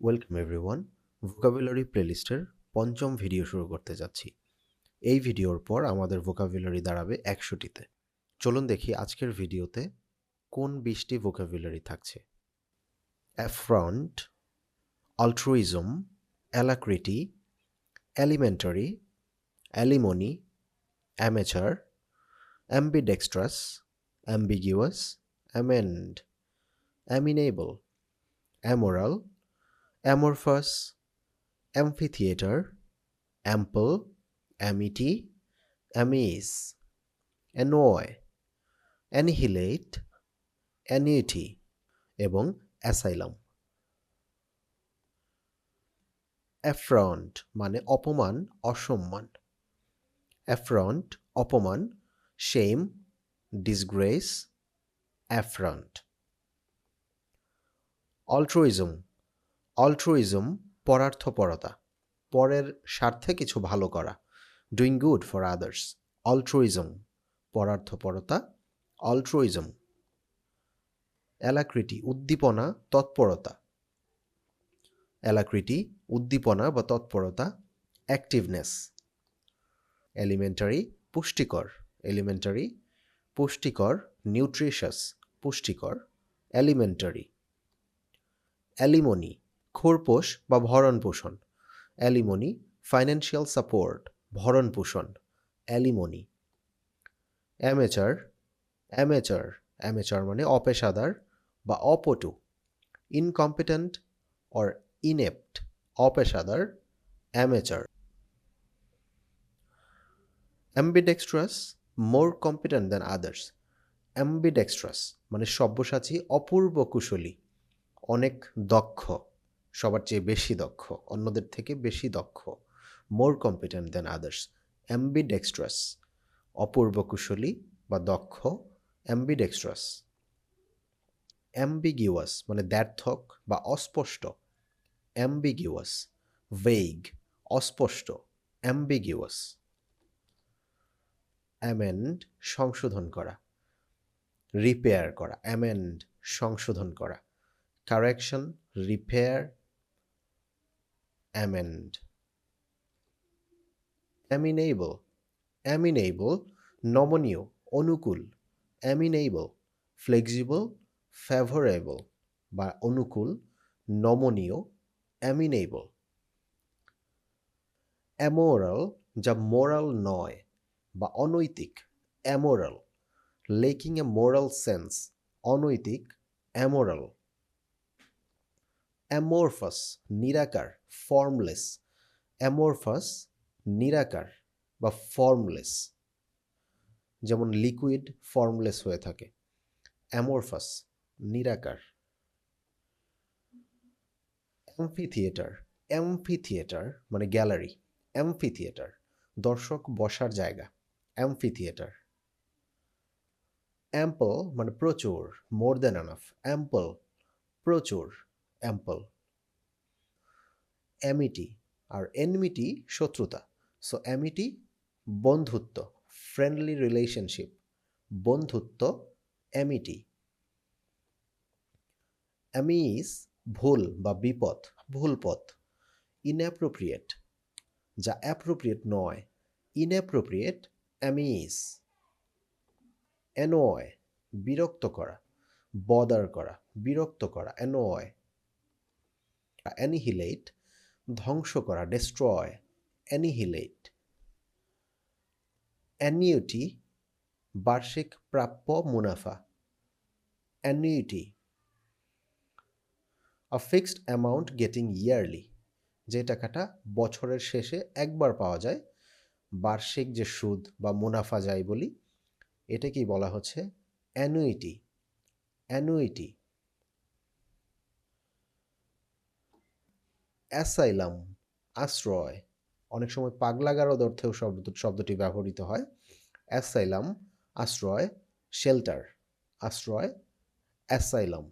Welcome everyone. Vocabulary প্লেলিস্টের পঞ্চম video শুরু করতে যাচ্ছি। এই ভিডিওর পর আমাদের ভোকাবুলারি দাঁড়াবে ১০০টিতে। চলুন দেখি আজকের ভিডিওতে কোন ২০টি ভোকাবুলারি থাকছে। Affront, altruism, alacrity, elementary, alimony, amateur, ambidextrous, ambiguous, amend, amenable, amoral, amorphous, amphitheatre, ample, amity, amuse, annoy, annihilate, annuity এবং অ্যাসাইলাম। অ্যাফ্রন্ট মানে অপমান, অসম্মান। অ্যাফ্রন্ট অপমান, শেম, ডিসগ্রেস, অ্যাফ্রন্ট। অল্ট্রুইজম, অল্ট্রুইজম পরার্থপরতা, পরের স্বার্থে কিছু ভালো করা, ডুইং গুড ফর আদার্স। অল্ট্রুইজম পরার্থপরতা, অল্ট্রুইজম। অ্যালাক্রিটি উদ্দীপনা, তৎপরতা। অ্যালাক্রিটি উদ্দীপনা বা তৎপরতা, অ্যাক্টিভনেস। এলিমেন্টারি পুষ্টিকর, এলিমেন্টারি পুষ্টিকর, নিউট্রিশাস পুষ্টিকর, এলিমেন্টারি। অ্যালিমনি খোরপোশ বা ভরণ পোষণ, অ্যালিমনি ফাইন্যান্সিয়াল সাপোর্ট, ভরণ পোষণ, অ্যালিমনি। অ্যামেচার, অ্যামেচার, অ্যামেচার মানে অপেশাদার বা অপটু, ইনকম্পিটেন্ট অর ইনেপ্ট, অপেশাদার, amateur. Ambidextrous more competent than others, ambidextrous মানে সব্যসাচী, অপূর্ব কুশলী, অনেক দক্ষ, সবার চেয়ে বেশি দক্ষ, অন্যদের থেকে বেশি দক্ষ, মোর কম্পিটেন্ট দ্যান আদার্স, অ্যাম্বিডেক্সট্রাস, অপূর্ব কুশলী বা দক্ষ, অ্যাম্বিডেক্সট্রাস। অ্যাম্বিগিউয়াস মানে দ্ব্যর্থক বা অস্পষ্ট, অ্যাম্বিগিউয়াস, ভেইগ অস্পষ্ট, অ্যাম্বিগিউয়াস। অ্যামেন্ড সংশোধন করা, রিপেয়ার করা, অ্যামেন্ড সংশোধন করা, correction, repair, amend. Amenable, amenable নমনীয়, অনুকূল, অ্যামিনেবল, ফ্লেক্সিবল, ফেভারেবল বা অনুকূল, নমনীয়, অ্যামিনেবল। অ্যামোরাল যা মোরাল নয় বা অনৈতিক, অ্যামোরাল, লেকিং এ মোরাল সেন্স, অনৈতিক, অ্যামোরাল। অ্যামোরফাস নিরাকার, ফর্মলেস, অ্যামোরফাস নিরাকার বা ফর্মলেস, যেমন লিকুইড ফর্মলেস হয়ে থাকে, অ্যামোরফাস নিরাকার। অ্যাম্ফিথিয়েটার, অ্যাম্ফিথিয়েটার মানে গ্যালারি, অ্যাম্ফিথিয়েটার দর্শক বসার জায়গা, অ্যাম্ফিথিয়েটার। অ্যাম্পল মানে প্রচুর, মোর দ্যান এনাফ, অ্যাম্পল প্রচুর, অ্যাম্পল। অ্যামিটি আর এনমিটি শত্রুতা, সো অ্যামিটি বন্ধুত্ব, ফ্রেন্ডলি রিলেশনশিপ, বন্ধুত্ব, অ্যামিটি। অ্যামিজ ভুল বা বিপদ, ভুল পথ। ইনঅ্যাপ্রোপ্রিয়েট যা অ্যাপ্রোপ্রিয়েট নয়, ইনঅ্যাপ্রোপ্রিয়েট, অ্যামিজ। অ্যানয় বিরক্ত করা, বদার করা, বিরক্ত করা, অ্যানয়। অ্যানিহিলেট ধ্বংস করা, ডেস্ট্রয়, অ্যানিহিলেট। অ্যানিউটি বার্ষিক প্রাপ্য মুনাফা, অ্যানিউটি। আ ফিক্সড অ্যামাউন্ট গেটিং ইয়ারলি, যে টাকাটা বছরের শেষে একবার পাওয়া যায়, বার্ষিক যে সুদ বা মুনাফা যাই বলি, এটাকেই বলা হচ্ছে অ্যানুইটি, অ্যানুইটি। অ্যাসাইলাম আশ্রয়, অনেক সময় পাগলাগারদ অর্থেও শব্দটি ব্যবহৃত হয়। অ্যাসাইলাম আশ্রয়, শেল্টার, আশ্রয়, অ্যাসাইলাম।